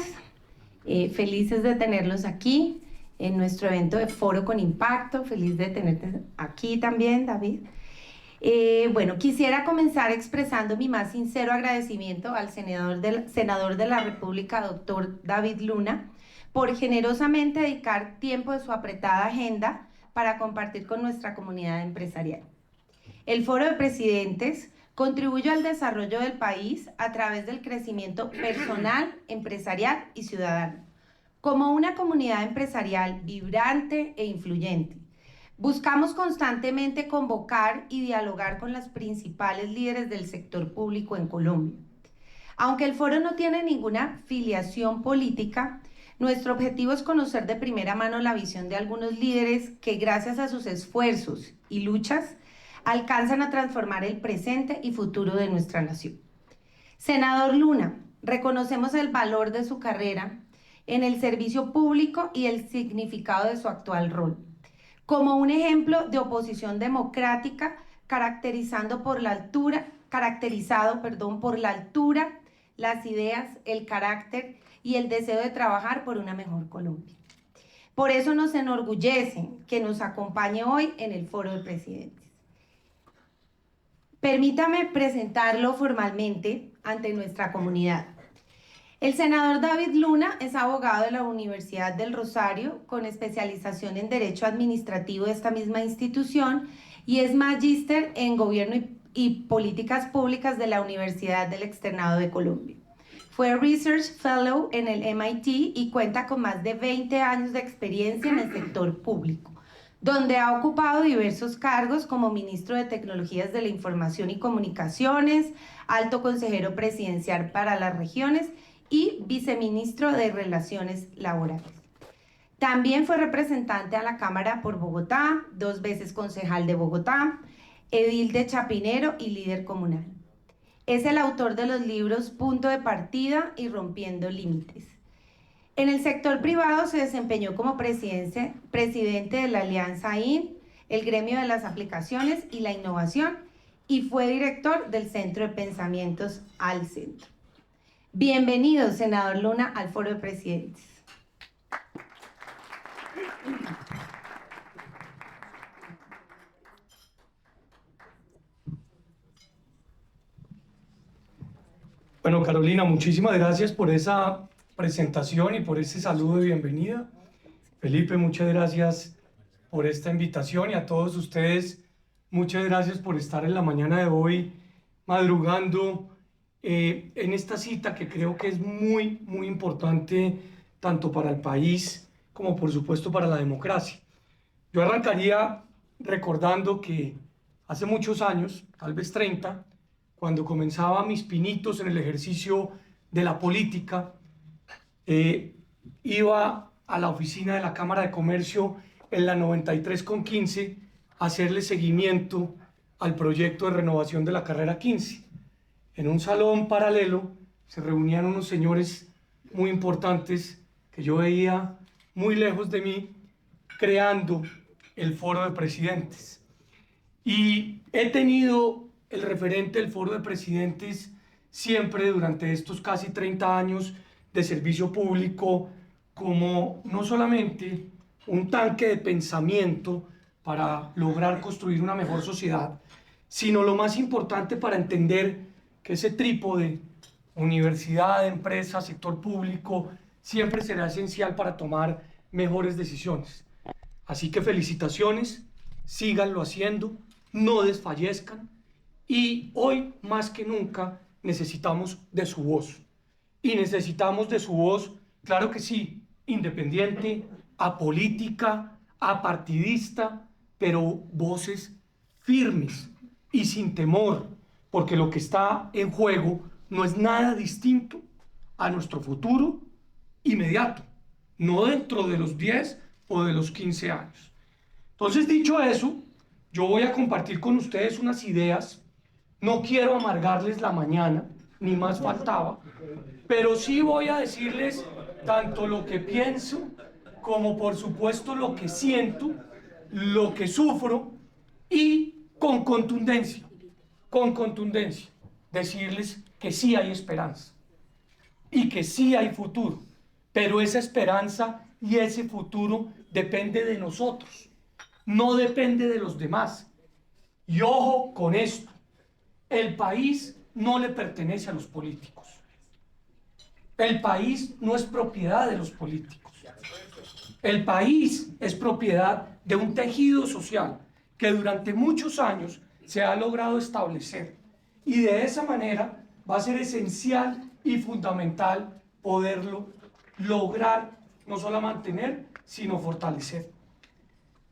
días, felices de tenerlos aquí en nuestro evento de Foro con Impacto, feliz de tenerte aquí también, David. Bueno, quisiera comenzar expresando mi más sincero agradecimiento al senador de la República, doctor David Luna, por generosamente dedicar tiempo de su apretada agenda para compartir con nuestra comunidad empresarial. El Foro de Presidentes contribuye al desarrollo del país a través del crecimiento personal, empresarial y ciudadano. Como una comunidad empresarial vibrante e influyente, buscamos constantemente convocar y dialogar con las principales líderes del sector público en Colombia. Aunque el foro no tiene ninguna filiación política, nuestro objetivo es conocer de primera mano la visión de algunos líderes que, gracias a sus esfuerzos y luchas, alcanzan a transformar el presente y futuro de nuestra nación. Senador Luna, reconocemos el valor de su carrera en el servicio público y el significado de su actual rol. Como un ejemplo de oposición democrática, caracterizado por la altura, las ideas, el carácter y el deseo de trabajar por una mejor Colombia. Por eso nos enorgullece que nos acompañe hoy en el Foro de Presidentes. Permítame presentarlo formalmente ante nuestra comunidad. El senador David Luna es abogado de la Universidad del Rosario, con especialización en Derecho Administrativo de esta misma institución, y es magíster en Gobierno y Políticas Públicas de la Universidad del Externado de Colombia. Fue Research Fellow en el MIT y cuenta con más de 20 años de experiencia en el sector público, donde ha ocupado diversos cargos como ministro de Tecnologías de la Información y Comunicaciones, alto consejero presidencial para las regiones y viceministro de Relaciones Laborales. También fue representante a la Cámara por Bogotá, 2 veces concejal de Bogotá, edil de Chapinero y líder comunal. Es el autor de los libros Punto de Partida y Rompiendo Límites. En el sector privado se desempeñó como presidente de la Alianza IN, el gremio de las aplicaciones y la innovación, y fue director del Centro de Pensamientos Al Centro. Bienvenido, senador Luna, al Foro de Presidentes. Bueno, Carolina, muchísimas gracias por esa presentación y por ese saludo de bienvenida. Felipe, muchas gracias por esta invitación, y a todos ustedes, muchas gracias por estar en la mañana de hoy madrugando en esta cita que creo que es muy importante tanto para el país como por supuesto para la democracia. Yo arrancaría recordando que hace muchos años, tal vez 30, cuando comenzaba mis pinitos en el ejercicio de la política, iba a la oficina de la Cámara de Comercio en la 93 con 15 a hacerle seguimiento al proyecto de renovación de la carrera 15. En un salón paralelo se reunían unos señores muy importantes que yo veía muy lejos de mí, creando el Foro de Presidentes. Y he tenido el referente del Foro de Presidentes siempre durante estos casi 30 años de servicio público como no solamente un tanque de pensamiento para lograr construir una mejor sociedad, sino lo más importante para entender que ese trípode, universidad, empresa, sector público, siempre será esencial para tomar mejores decisiones. Así que felicitaciones, síganlo haciendo, no desfallezcan, y hoy más que nunca necesitamos de su voz. Y necesitamos de su voz, claro que sí, independiente, apolítica, apartidista, pero voces firmes y sin temor, porque lo que está en juego no es nada distinto a nuestro futuro inmediato, no dentro de los 10 o de los 15 años. Entonces, dicho eso, yo voy a compartir con ustedes unas ideas. No quiero amargarles la mañana, ni más faltaba, pero sí voy a decirles tanto lo que pienso como por supuesto lo que siento, lo que sufro, y con contundencia, decirles que sí hay esperanza y que sí hay futuro pero esa esperanza y ese futuro depende de nosotros, no depende de los demás. Y ojo con esto, el país no le pertenece a los políticos. El país no es propiedad de los políticos. El país es propiedad de un tejido social que durante muchos años se ha logrado establecer, y de esa manera va a ser esencial y fundamental poderlo lograr, no solo mantener, sino fortalecer.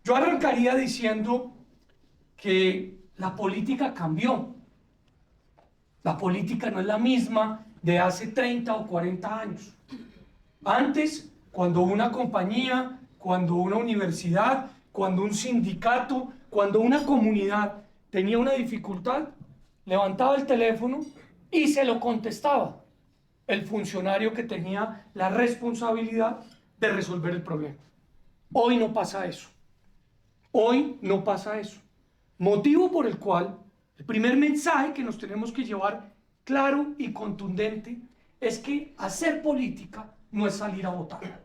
Yo arrancaría diciendo que la política cambió. La política no es la misma de hace 30 o 40 años. Antes, cuando una compañía, cuando una universidad, cuando un sindicato, cuando una comunidad tenía una dificultad, levantaba el teléfono y se lo contestaba el funcionario que tenía la responsabilidad de resolver el problema. Hoy no pasa eso. Hoy no pasa eso. Motivo por el cual el primer mensaje que nos tenemos que llevar claro y contundente es que hacer política no es salir a votar.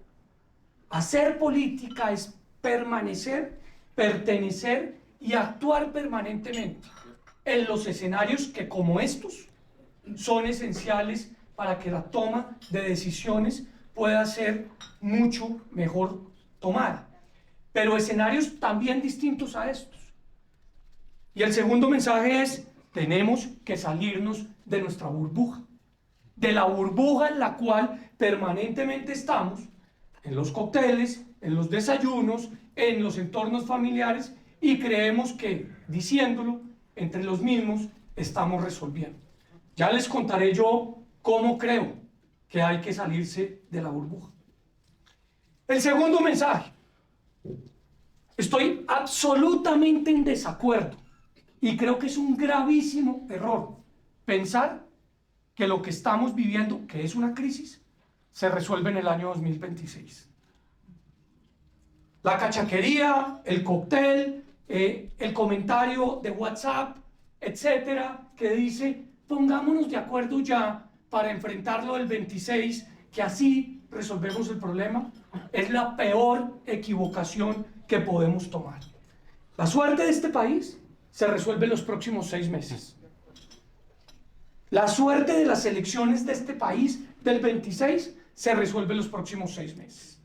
Hacer política es permanecer, pertenecer y actuar permanentemente en los escenarios que, como estos, son esenciales para que la toma de decisiones pueda ser mucho mejor tomada. Pero escenarios también distintos a estos. Y el segundo mensaje es: tenemos que salirnos de nuestra burbuja, de la burbuja en la cual permanentemente estamos, en los cócteles, en los desayunos, en los entornos familiares, y creemos que, diciéndolo, entre los mismos estamos resolviendo. Ya les contaré yo cómo creo que hay que salirse de la burbuja. El segundo mensaje: estoy absolutamente en desacuerdo, y creo que es un gravísimo error pensar que lo que estamos viviendo, que es una crisis, se resuelve en el año 2026. La cachaquería, el cóctel, el comentario de WhatsApp, etcétera, que dice: pongámonos de acuerdo ya para enfrentarlo el 26, que así resolvemos el problema, es la peor equivocación que podemos tomar. La suerte de este país se resuelve en los próximos 6 meses. La suerte de las elecciones de este país del 26 se resuelve en los próximos 6 meses.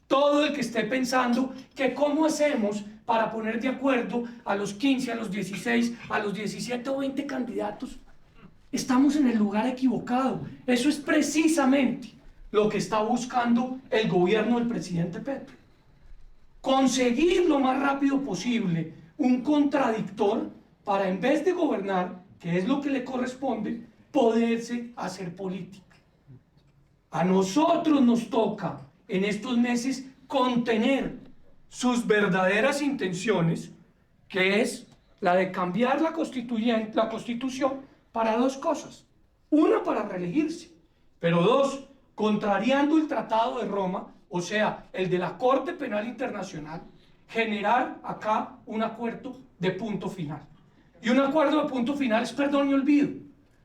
Todo el que esté pensando que cómo hacemos para poner de acuerdo a los 15, a los 16, a los 17 o 20 candidatos, estamos en el lugar equivocado. Eso es precisamente lo que está buscando el gobierno del presidente Petro. Conseguir lo más rápido posible un contradictor para, en vez de gobernar, que es lo que le corresponde, poderse hacer política. A nosotros nos toca en estos meses contener sus verdaderas intenciones, que es la de cambiar la Constitución para 2 cosas. Una, para reelegirse, pero 2, contrariando el Tratado de Roma, o sea, el de la Corte Penal Internacional, generar acá un acuerdo de punto final. Y un acuerdo de punto final es perdón y olvido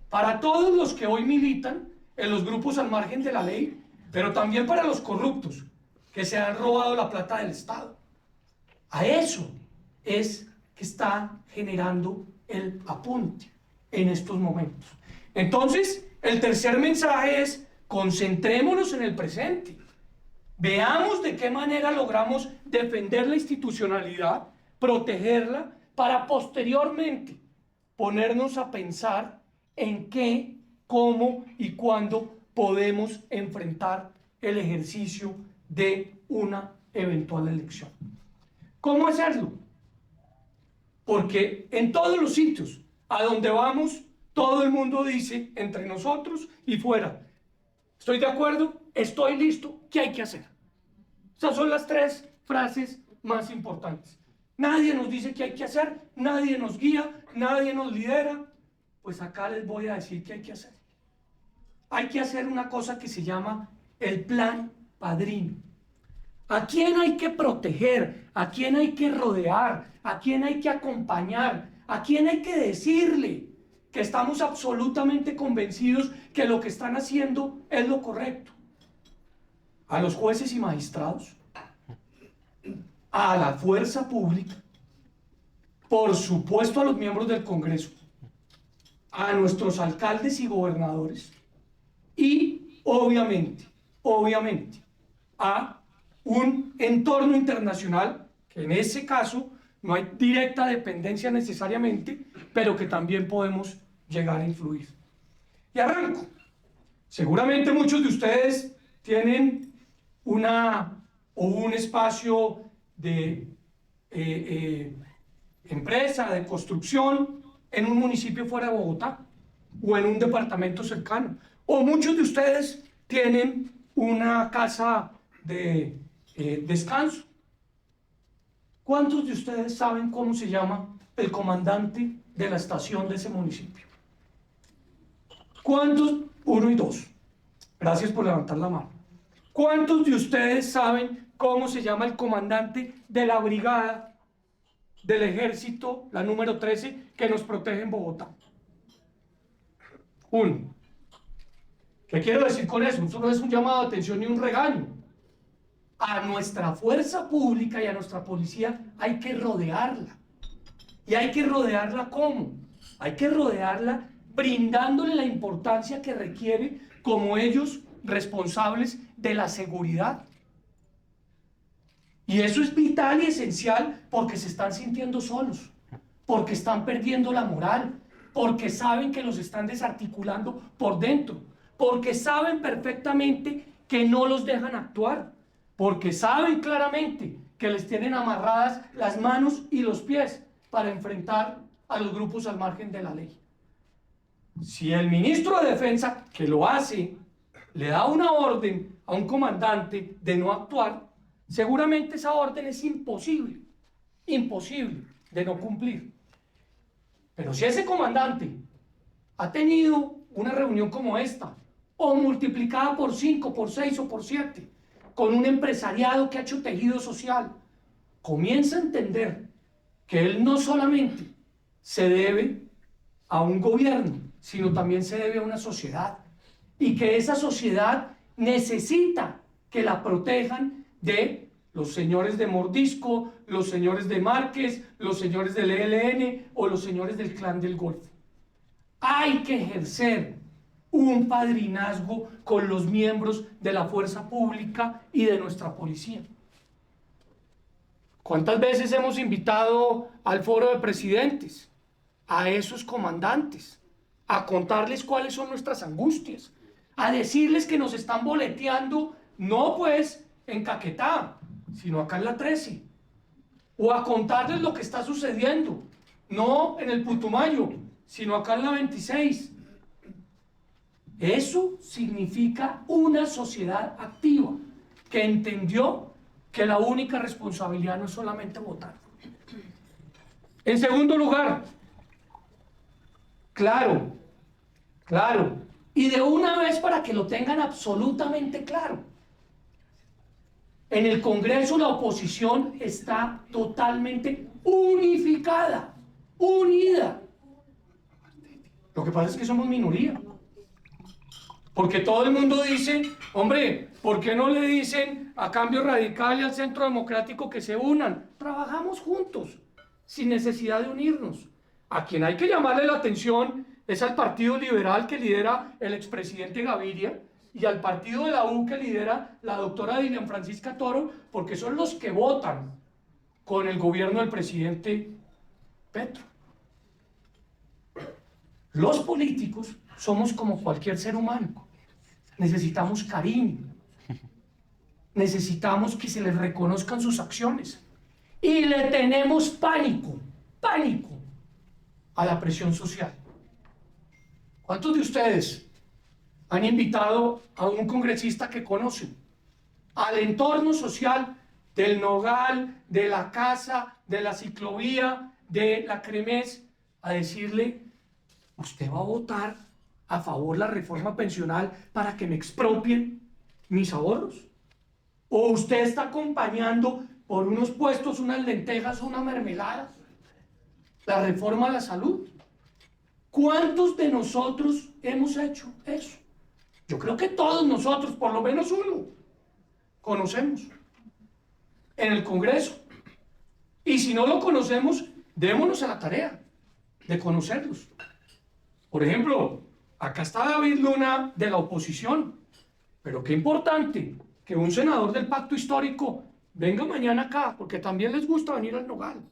para todos los que hoy militan en los grupos al margen de la ley, pero también para los corruptos que se han robado la plata del Estado. A eso es que está generando el apunte en estos momentos. Entonces, el tercer mensaje es: concentrémonos en el presente. Veamos de qué manera logramos defender la institucionalidad, protegerla, para posteriormente ponernos a pensar en qué, cómo y cuándo podemos enfrentar el ejercicio de una eventual elección. ¿Cómo hacerlo? Porque en todos los sitios a donde vamos, todo el mundo dice, entre nosotros y fuera: estoy de acuerdo, estoy listo, ¿qué hay que hacer? Esas son las 3 frases más importantes. Nadie nos dice qué hay que hacer, nadie nos guía, nadie nos lidera. Pues acá les voy a decir qué hay que hacer. Hay que hacer una cosa que se llama el plan padrino. ¿A quién hay que proteger? ¿A quién hay que rodear? ¿A quién hay que acompañar? ¿A quién hay que decirle que estamos absolutamente convencidos que lo que están haciendo es lo correcto? a los jueces y magistrados, a la fuerza pública, por supuesto a los miembros del Congreso, a nuestros alcaldes y gobernadores y obviamente a un entorno internacional que en ese caso no hay directa dependencia necesariamente, pero que también podemos llegar a influir. Y arranco. Seguramente muchos de ustedes tienen un espacio de empresa, de construcción en un municipio fuera de Bogotá o en un departamento cercano. O muchos de ustedes tienen una casa de descanso. ¿Cuántos de ustedes saben cómo se llama el comandante de la estación de ese municipio? ¿Cuántos? Uno y dos. Gracias por levantar la mano. ¿Cuántos de ustedes saben cómo se llama el comandante de la brigada del ejército, la número 13, que nos protege en Bogotá? Uno. ¿Qué quiero decir con eso? Eso no es un llamado de atención ni un regaño. A nuestra fuerza pública y a nuestra policía hay que rodearla. ¿Y hay que rodearla cómo? Hay que rodearla brindándole la importancia que requiere como ellos responsables de la seguridad. Y eso es vital y esencial porque se están sintiendo solos, porque están perdiendo la moral, porque saben que los están desarticulando por dentro, porque saben perfectamente que no los dejan actuar, porque saben claramente que les tienen amarradas las manos y los pies para enfrentar a los grupos al margen de la ley. Si el ministro de Defensa, que lo hace, le da una orden a un comandante de no actuar, seguramente esa orden es imposible de no cumplir. Pero si ese comandante ha tenido una reunión como esta, o multiplicada por 5, por 6 o por 7, con un empresariado que ha hecho tejido social, comienza a entender que él no solamente se debe a un gobierno, sino también se debe a una sociedad, y que esa sociedad necesita que la protejan de los señores de Mordisco, los señores de Márquez, los señores del ELN o los señores del Clan del Golfo. Hay que ejercer un padrinazgo con los miembros de la fuerza pública y de nuestra policía. ¿Cuántas veces hemos invitado al foro de presidentes a esos comandantes a contarles cuáles son nuestras angustias, a decirles que nos están boleteando, no pues en Caquetá, sino acá en la 13, o a contarles lo que está sucediendo, no en el Putumayo, sino acá en la 26? Eso significa una sociedad activa que entendió que la única responsabilidad no es solamente votar. En segundo lugar, claro, y de una vez para que lo tengan absolutamente claro, en el Congreso la oposición está totalmente unificada, unida. Lo que pasa es que somos minoría. Porque todo el mundo dice, hombre, ¿por qué no le dicen a Cambio Radical y al Centro Democrático que se unan? Trabajamos juntos, sin necesidad de unirnos. A quien hay que llamarle la atención es al Partido Liberal que lidera el expresidente Gaviria y al Partido de la U que lidera la doctora Dilian Francisca Toro, porque son los que votan con el gobierno del presidente Petro. Los políticos somos como cualquier ser humano. Necesitamos cariño. Necesitamos que se les reconozcan sus acciones. Y le tenemos pánico a la presión social. ¿Cuántos de ustedes han invitado a un congresista que conocen al entorno social del Nogal, de la Casa, de la Ciclovía, de la Cremés, a decirle: ¿usted va a votar a favor de la reforma pensional para que me expropien mis ahorros? ¿O usted está acompañando por unos puestos, unas lentejas o una mermelada la reforma a la salud? ¿Cuántos de nosotros hemos hecho eso? Yo creo que todos nosotros, por lo menos uno. conocemos en el Congreso. Y si no lo conocemos, démonos a la tarea de conocerlos. Por ejemplo, acá está David Luna de la oposición, pero qué importante que un senador del Pacto Histórico venga mañana acá, porque también les gusta venir al Nogal.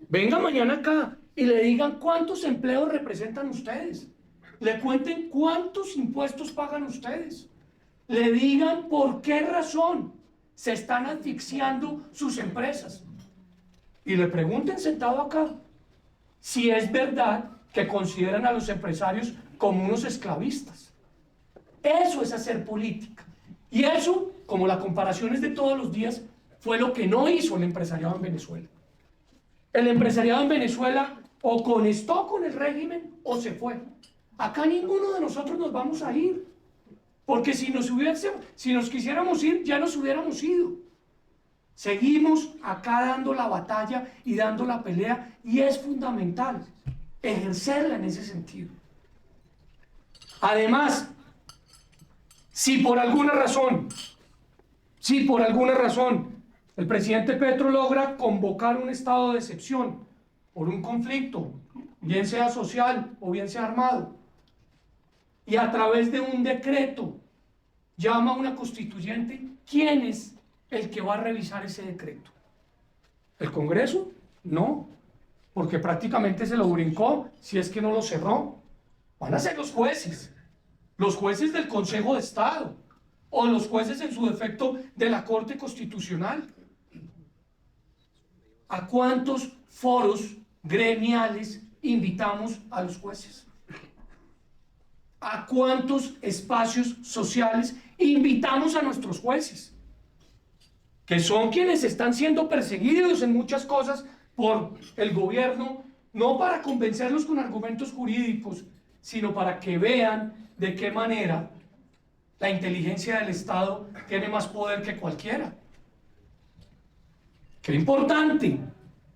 Venga mañana acá y le digan cuántos empleos representan ustedes, le cuenten cuántos impuestos pagan ustedes, le digan por qué razón se están asfixiando sus empresas y le pregunten sentado acá si es verdad que consideran a los empresarios como unos esclavistas. Eso es hacer política. Y eso, como la comparación es de todos los días, fue lo que no hizo el empresariado en Venezuela. El empresariado en Venezuela o conectó con el régimen o se fue. Acá ninguno de nosotros nos vamos a ir, porque si nos quisiéramos ir, ya nos hubiéramos ido. Seguimos acá dando la batalla y dando la pelea, y es fundamental ejercerla en ese sentido. Además, si por alguna razón el presidente Petro logra convocar un estado de excepción por un conflicto, bien sea social o bien sea armado, y a través de un decreto llama a una constituyente, ¿quién es el que va a revisar ese decreto? ¿El Congreso? No, porque prácticamente se lo brincó, si es que no lo cerró. Van a ser los jueces del Consejo de Estado, o los jueces en su defecto de la Corte Constitucional. ¿A cuántos foros gremiales invitamos a los jueces? ¿A cuántos espacios sociales invitamos a nuestros jueces? Que son quienes están siendo perseguidos en muchas cosas por el gobierno, no para convencerlos con argumentos jurídicos, sino para que vean de qué manera la inteligencia del Estado tiene más poder que cualquiera. Qué importante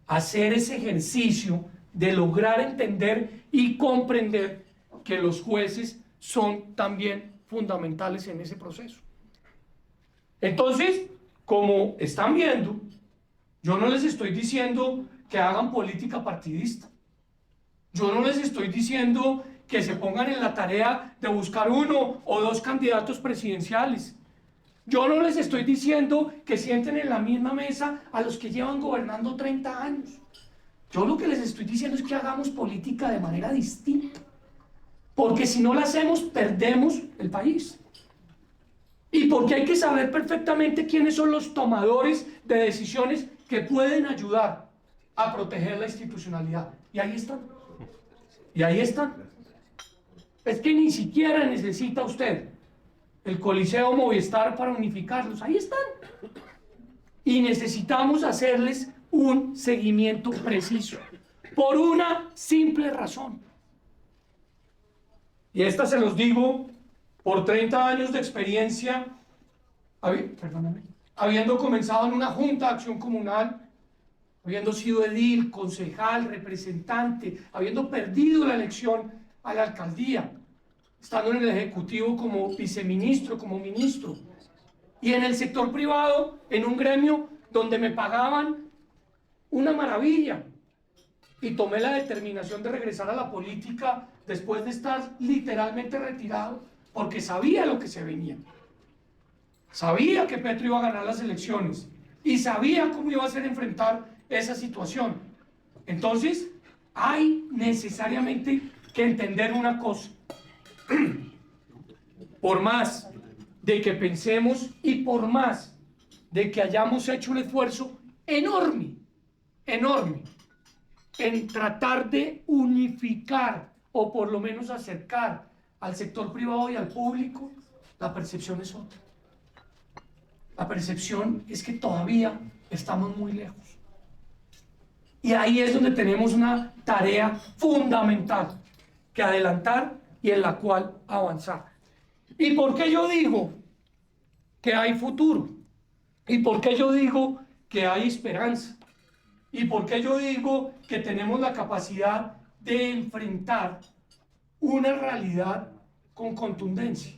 hacer ese ejercicio de lograr entender y comprender que los jueces son también fundamentales en ese proceso. Entonces, como están viendo, yo no les estoy diciendo que hagan política partidista. Yo no les estoy diciendo que se pongan en la tarea de buscar uno o dos candidatos presidenciales. Yo no les estoy diciendo que sienten en la misma mesa a los que llevan gobernando 30 años. Yo lo que les estoy diciendo es que hagamos política de manera distinta. Porque si no la hacemos, perdemos el país. Y porque hay que saber perfectamente quiénes son los tomadores de decisiones que pueden ayudar a proteger la institucionalidad. Y ahí están. Y ahí están. Es que ni siquiera necesita usted el Coliseo Movistar para unificarlos. Ahí están. Y necesitamos hacerles un seguimiento preciso. Por una simple razón. Y esta se los digo por 30 años de experiencia, habiendo comenzado en una junta de acción comunal, habiendo sido edil, concejal, representante, habiendo perdido la elección a la alcaldía, estando en el Ejecutivo como viceministro, como ministro, y en el sector privado, en un gremio donde me pagaban una maravilla, y tomé la determinación de regresar a la política después de estar literalmente retirado, porque sabía lo que se venía. Sabía que Petro iba a ganar las elecciones y sabía cómo iba a ser enfrentar esa situación. Entonces, hay necesariamente que entender una cosa. Por más de que pensemos y por más de que hayamos hecho un esfuerzo enorme, en tratar de unificar o por lo menos acercar al sector privado y al público, la percepción es otra. La percepción es que todavía estamos muy lejos. Y ahí es donde tenemos una tarea fundamental que adelantar y en la cual avanzar. ¿Y por qué yo digo que hay futuro? ¿Y por qué yo digo que hay esperanza? ¿Y por qué yo digo que tenemos la capacidad de enfrentar una realidad con contundencia?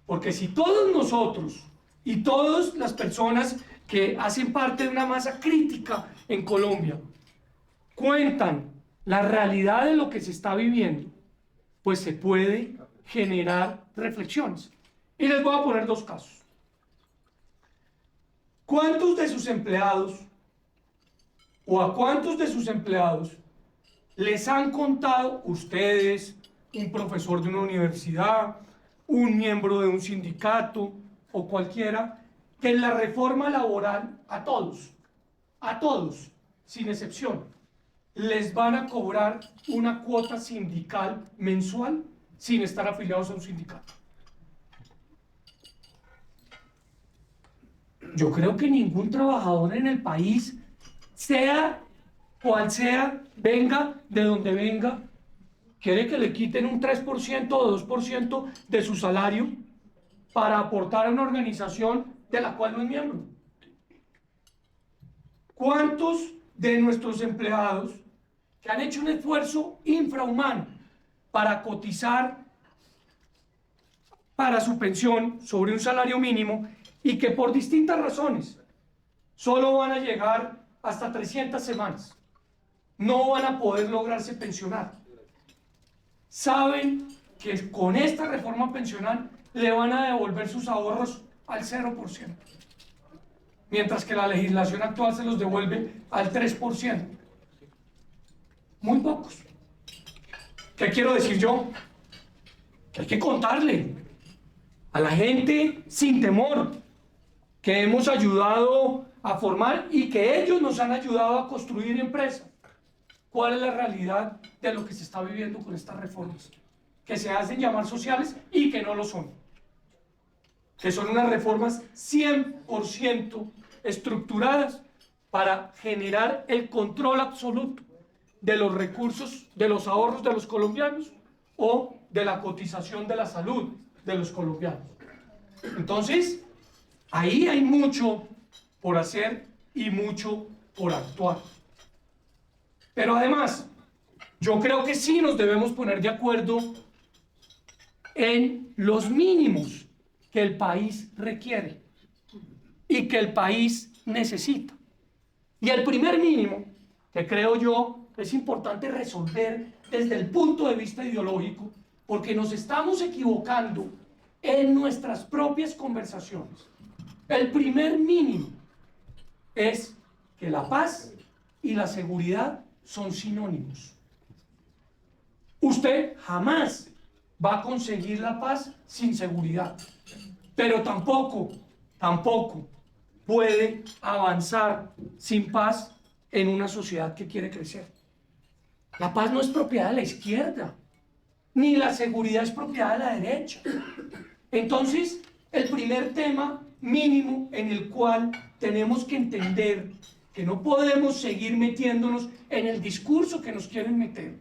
Porque si todos nosotros y todas las personas que hacen parte de una masa crítica en Colombia cuentan la realidad de lo que se está viviendo, pues se puede generar reflexiones. Y les voy a poner dos casos. ¿Cuántos de sus empleados o a cuántos de sus empleados les han contado ustedes, un profesor de una universidad, un miembro de un sindicato o cualquiera, que en la reforma laboral a todos, sin excepción, les van a cobrar una cuota sindical mensual sin estar afiliados a un sindicato? Yo creo que ningún trabajador en el país, sea cual sea, venga de donde venga, quiere que le quiten un 3% o 2% de su salario para aportar a una organización de la cual no es miembro. ¿Cuántos de nuestros empleados que han hecho un esfuerzo infrahumano para cotizar para su pensión sobre un salario mínimo y que por distintas razones solo van a llegar hasta 300 semanas, no van a poder lograrse pensionar, saben que con esta reforma pensional le van a devolver sus ahorros al 0%, mientras que la legislación actual se los devuelve al 3%? Muy pocos. ¿Qué quiero decir yo? Que hay que contarle a la gente sin temor que hemos ayudado a formar y que ellos nos han ayudado a construir empresas. ¿Cuál es la realidad de lo que se está viviendo con estas reformas? Que se hacen llamar sociales y que no lo son. Que son unas reformas 100% estructuradas para generar el control absoluto de los recursos, de los ahorros de los colombianos o de la cotización de la salud de los colombianos. Entonces, ahí hay mucho por hacer y mucho por actuar. Pero además, yo creo que sí nos debemos poner de acuerdo en los mínimos que el país requiere y que el país necesita. Y el primer mínimo, que creo yo es importante resolver desde el punto de vista ideológico, porque nos estamos equivocando en nuestras propias conversaciones. El primer mínimo es que la paz y la seguridad son sinónimos. Usted jamás va a conseguir la paz sin seguridad, pero tampoco puede avanzar sin paz en una sociedad que quiere crecer. La paz no es propiedad de la izquierda, ni la seguridad es propiedad de la derecha. Entonces, el primer tema mínimo en el cual tenemos que entender que no podemos seguir metiéndonos en el discurso que nos quieren meter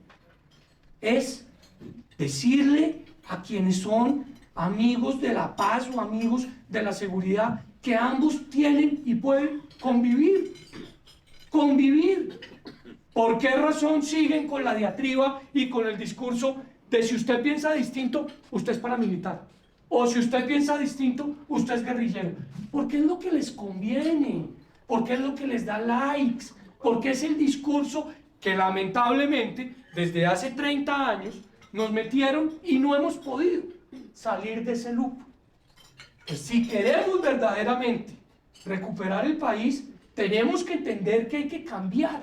es decirle a quienes son amigos de la paz o amigos de la seguridad que ambos tienen y pueden convivir. ¿Por qué razón siguen con la diatriba y con el discurso de si usted piensa distinto, usted es paramilitar? O si usted piensa distinto, usted es guerrillero. Porque es lo que les conviene, porque es lo que les da likes, porque es el discurso que lamentablemente desde hace 30 años nos metieron y no hemos podido salir de ese loop. Pues si queremos verdaderamente recuperar el país, tenemos que entender que hay que cambiar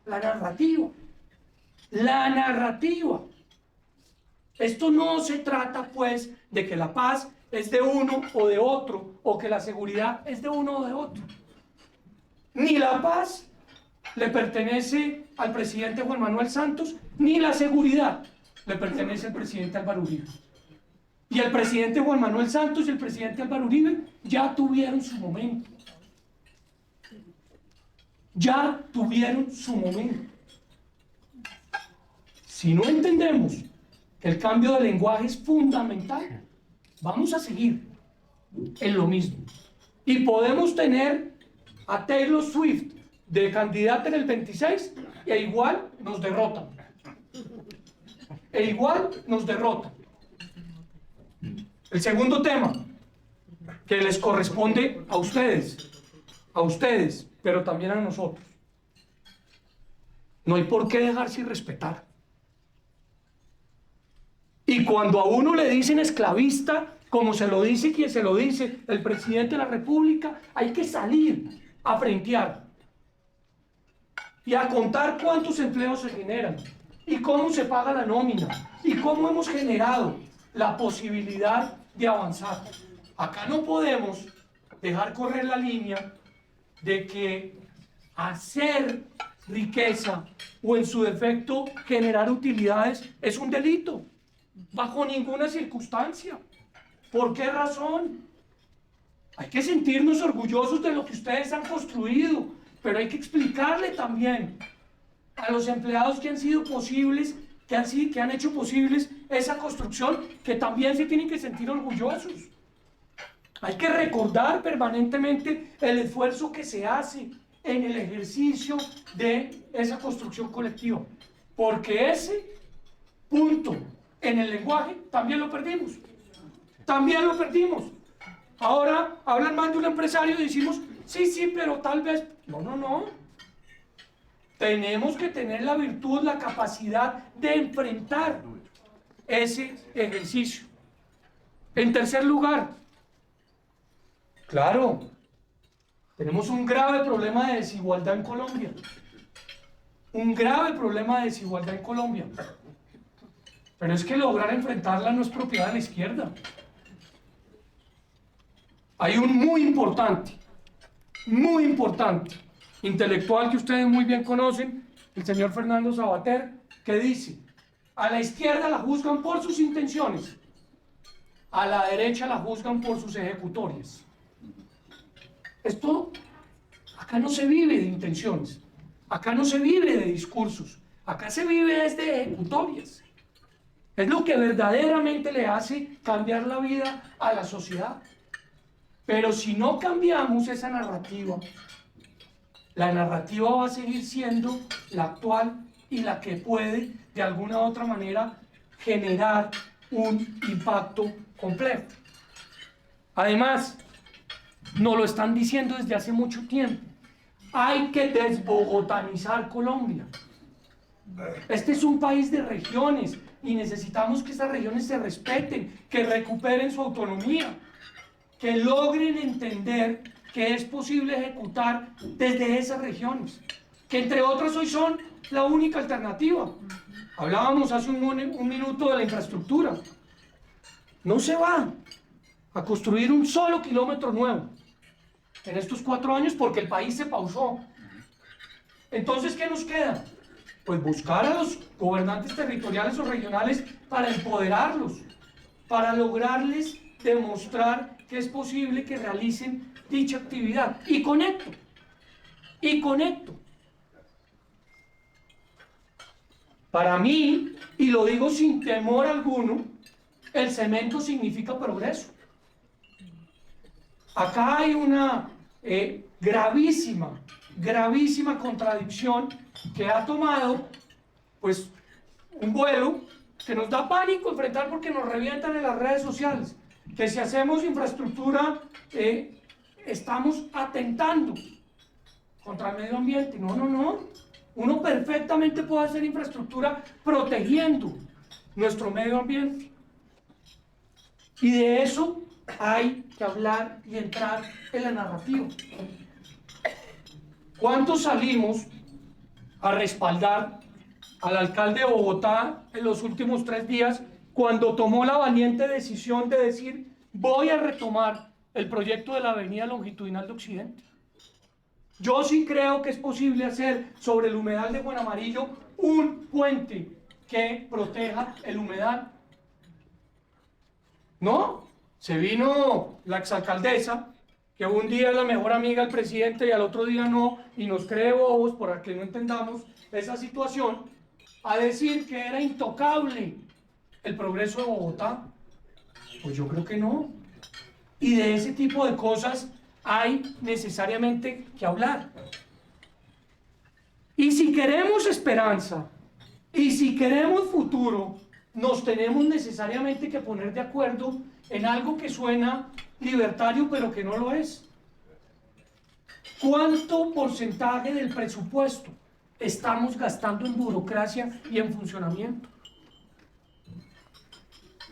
la narrativa. La narrativa. Esto no se trata, pues, de que la paz es de uno o de otro, o que la seguridad es de uno o de otro. Ni la paz le pertenece al presidente Juan Manuel Santos, ni la seguridad le pertenece al presidente Álvaro Uribe. Y el presidente Juan Manuel Santos y el presidente Álvaro Uribe ya tuvieron su momento. Ya tuvieron su momento. Si no entendemos que el cambio de lenguaje es fundamental, vamos a seguir en lo mismo. Y podemos tener a Taylor Swift de candidata en el 26 e igual nos derrotan. El segundo tema, que les corresponde a ustedes, pero también a nosotros. No hay por qué dejarse irrespetar. Y cuando a uno le dicen esclavista, como se lo dice quien se lo dice, el presidente de la República, hay que salir a frentear y a contar cuántos empleos se generan y cómo se paga la nómina y cómo hemos generado la posibilidad de avanzar. Acá no podemos dejar correr la línea de que hacer riqueza o en su defecto generar utilidades es un delito, bajo ninguna circunstancia. ¿Por qué razón? Hay que sentirnos orgullosos de lo que ustedes han construido, pero hay que explicarle también a los empleados que han sido posibles, que han hecho posibles esa construcción, que también se tienen que sentir orgullosos. Hay que recordar permanentemente el esfuerzo que se hace en el ejercicio de esa construcción colectiva, porque ese punto en el lenguaje también lo perdimos. También lo perdimos. Ahora hablan más de un empresario y decimos, sí, pero tal vez... No. Tenemos que tener la virtud, la capacidad de enfrentar ese ejercicio. En tercer lugar, claro, tenemos un grave problema de desigualdad en Colombia. Un grave problema de desigualdad en Colombia. Pero es que lograr enfrentarla no es propiedad de la izquierda. Hay un muy importante, intelectual que ustedes muy bien conocen, el señor Fernando Savater, que dice, a la izquierda la juzgan por sus intenciones, a la derecha la juzgan por sus ejecutorias. Esto, acá no se vive de intenciones, acá no se vive de discursos, acá se vive desde ejecutorias. Es lo que verdaderamente le hace cambiar la vida a la sociedad. Pero si no cambiamos esa narrativa, la narrativa va a seguir siendo la actual y la que puede, de alguna u otra manera, generar un impacto complejo. Además, nos lo están diciendo desde hace mucho tiempo, hay que desbogotanizar Colombia. Este es un país de regiones y necesitamos que esas regiones se respeten, que recuperen su autonomía, que logren entender que es posible ejecutar desde esas regiones, que entre otras hoy son la única alternativa. Hablábamos hace un minuto de la infraestructura. No se va a construir un solo kilómetro nuevo en estos 4 años porque el país se pausó. Entonces, ¿qué nos queda? Pues buscar a los gobernantes territoriales o regionales para empoderarlos, para lograrles demostrar que es posible que realicen dicha actividad. Y conecto. Para mí, y lo digo sin temor alguno, el cemento significa progreso. Acá hay una gravísima contradicción que ha tomado pues un vuelo que nos da pánico enfrentar porque nos revientan en las redes sociales, que si hacemos infraestructura estamos atentando contra el medio ambiente. No, uno perfectamente puede hacer infraestructura protegiendo nuestro medio ambiente, y de eso hay que hablar y entrar en la narrativa. ¿Cuántos salimos a respaldar al alcalde de Bogotá en los últimos 3 días cuando tomó la valiente decisión de decir voy a retomar el proyecto de la avenida longitudinal de Occidente? Yo sí creo que es posible hacer sobre el humedal de Juan Amarillo un puente que proteja el humedal. ¿No? Se vino la exalcaldesa, que un día es la mejor amiga del presidente y al otro día no, y nos cree bobos por que no entendamos esa situación, a decir que era intocable el progreso de Bogotá. Pues yo creo que no. Y de ese tipo de cosas hay necesariamente que hablar. Y si queremos esperanza, y si queremos futuro, nos tenemos necesariamente que poner de acuerdo en algo que suena libertario pero que no lo es. ¿Cuánto porcentaje del presupuesto estamos gastando en burocracia y en funcionamiento?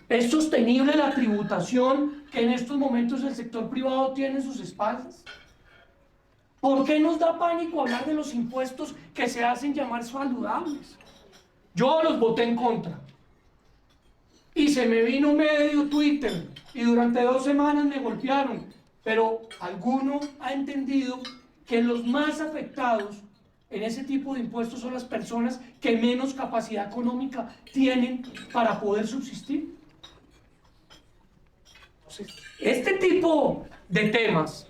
¿Es sostenible la tributación que en estos momentos el sector privado tiene en sus espaldas? ¿Por qué nos da pánico hablar de los impuestos que se hacen llamar saludables? Yo los voté en contra. Y se me vino medio Twitter y durante 2 semanas me golpearon. Pero alguno ha entendido que los más afectados en ese tipo de impuestos son las personas que menos capacidad económica tienen para poder subsistir. Entonces, este tipo de temas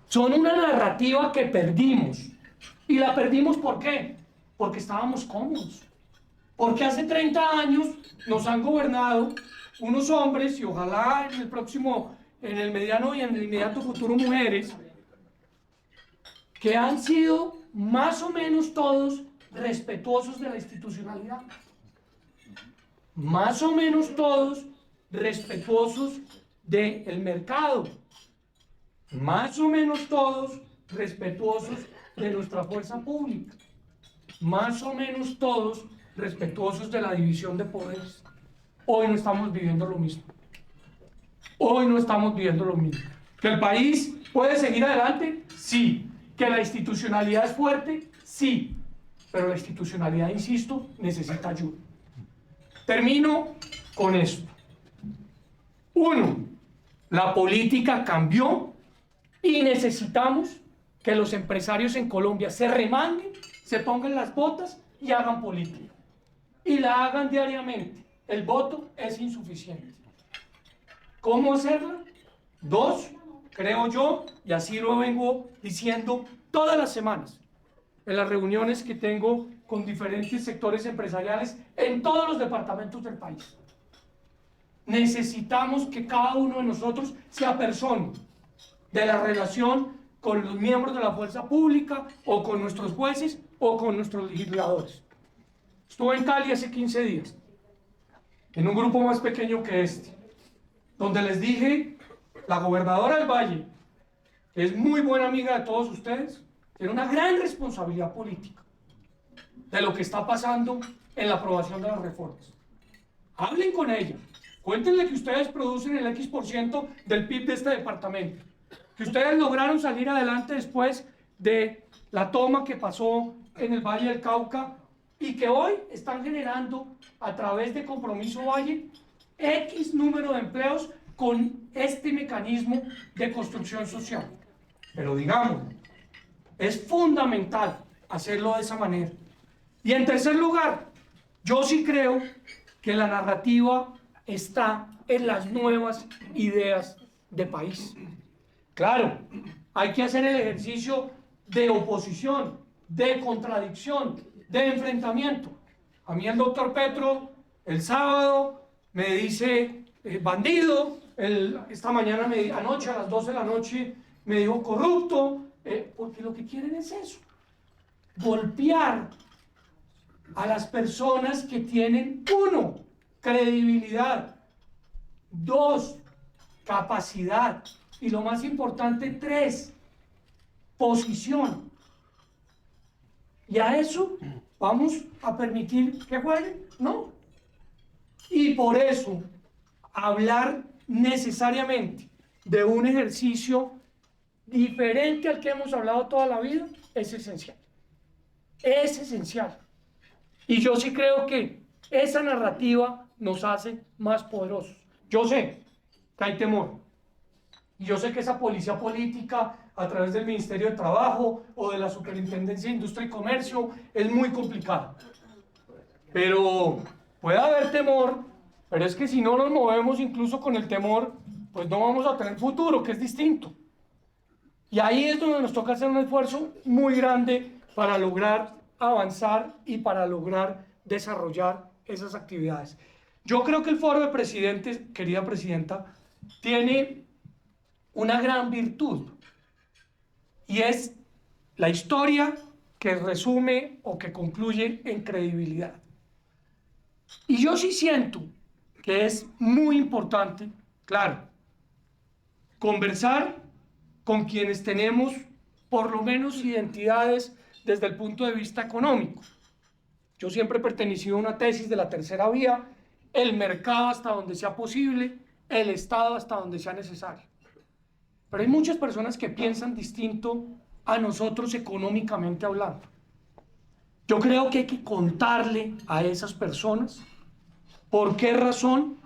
son una narrativa que perdimos. ¿Y la perdimos por qué? Porque estábamos cómodos. Porque hace 30 años nos han gobernado unos hombres y ojalá en el mediano y en el inmediato futuro mujeres, que han sido más o menos todos respetuosos de la institucionalidad. Más o menos todos respetuosos del mercado. Más o menos todos respetuosos de nuestra fuerza pública. Más o menos todos respetuosos de la división de poderes. Hoy no estamos viviendo lo mismo. Hoy no estamos viviendo lo mismo. ¿Que el país puede seguir adelante? Sí. ¿Que la institucionalidad es fuerte? Sí. Pero la institucionalidad, insisto, necesita ayuda. Termino con esto. 1. La política cambió y necesitamos que los empresarios en Colombia se remanguen, se pongan las botas y hagan política. Y la hagan diariamente. El voto es insuficiente. ¿Cómo hacerla? 2, creo yo, y así lo vengo diciendo todas las semanas, en las reuniones que tengo con diferentes sectores empresariales en todos los departamentos del país. Necesitamos que cada uno de nosotros sea persona de la relación con los miembros de la fuerza pública, o con nuestros jueces, o con nuestros legisladores. Estuve en Cali hace 15 días, en un grupo más pequeño que este, donde les dije, la gobernadora del Valle, que es muy buena amiga de todos ustedes, tiene una gran responsabilidad política de lo que está pasando en la aprobación de las reformas. Hablen con ella, cuéntenle que ustedes producen el X% del PIB de este departamento, que ustedes lograron salir adelante después de la toma que pasó en el Valle del Cauca y que hoy están generando a través de Compromiso Valle X número de empleos con este mecanismo de construcción social. Pero digamos, es fundamental hacerlo de esa manera. Y en tercer lugar, yo sí creo que la narrativa está en las nuevas ideas de país. Claro, hay que hacer el ejercicio de oposición, de contradicción, de enfrentamiento. A mí el doctor Petro el sábado me dice bandido, esta mañana, anoche a las 12 de la noche me dijo corrupto, porque lo que quieren es eso, golpear a las personas que tienen, 1, credibilidad, 2, capacidad, y lo más importante, 3, posición. ¿Y a eso vamos a permitir que jueguen? No. Y por eso, hablar necesariamente de un ejercicio diferente al que hemos hablado toda la vida es esencial. Es esencial. Y yo sí creo que esa narrativa nos hace más poderosos. Yo sé que hay temor. Y yo sé que esa policía política a través del Ministerio de Trabajo o de la Superintendencia de Industria y Comercio es muy complicada. Pero puede haber temor, pero es que si no nos movemos incluso con el temor, pues no vamos a tener futuro, que es distinto. Y ahí es donde nos toca hacer un esfuerzo muy grande para lograr avanzar y para lograr desarrollar esas actividades. Yo creo que el Foro de Presidentes, querida Presidenta, tiene una gran virtud, y es la historia que resume o que concluye en credibilidad. Y yo sí siento que es muy importante, claro, conversar con quienes tenemos por lo menos identidades desde el punto de vista económico. Yo siempre he pertenecido a una tesis de la tercera vía, el mercado hasta donde sea posible, el Estado hasta donde sea necesario. Pero hay muchas personas que piensan distinto a nosotros económicamente hablando. Yo creo que hay que contarle a esas personas por qué razón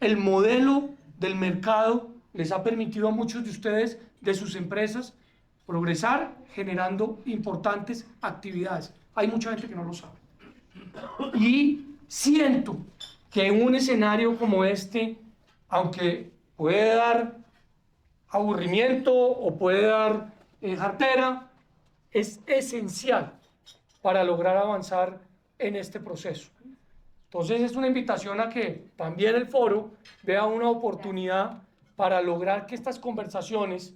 el modelo del mercado les ha permitido a muchos de ustedes, de sus empresas, progresar generando importantes actividades. Hay mucha gente que no lo sabe. Y siento que en un escenario como este, aunque puede dar aburrimiento o puede dar jartera, es esencial para lograr avanzar en este proceso. Entonces es una invitación a que también el foro vea una oportunidad para lograr que estas conversaciones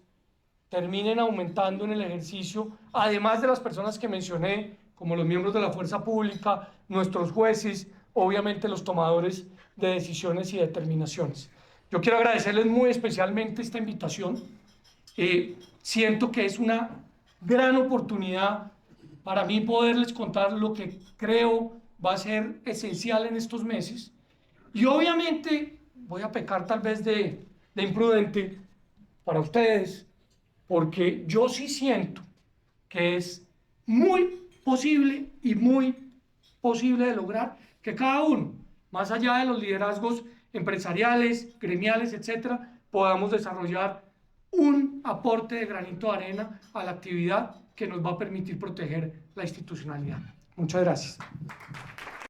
terminen aumentando en el ejercicio, además de las personas que mencioné, como los miembros de la fuerza pública, nuestros jueces, obviamente los tomadores de decisiones y determinaciones. Yo quiero agradecerles muy especialmente esta invitación. Siento que es una gran oportunidad para mí poderles contar lo que creo va a ser esencial en estos meses. Y obviamente voy a pecar tal vez de imprudente para ustedes, porque yo sí siento que es muy posible y muy posible de lograr que cada uno, más allá de los liderazgos empresariales, gremiales, etcétera, podamos desarrollar un aporte de granito de arena a la actividad que nos va a permitir proteger la institucionalidad. Muchas gracias.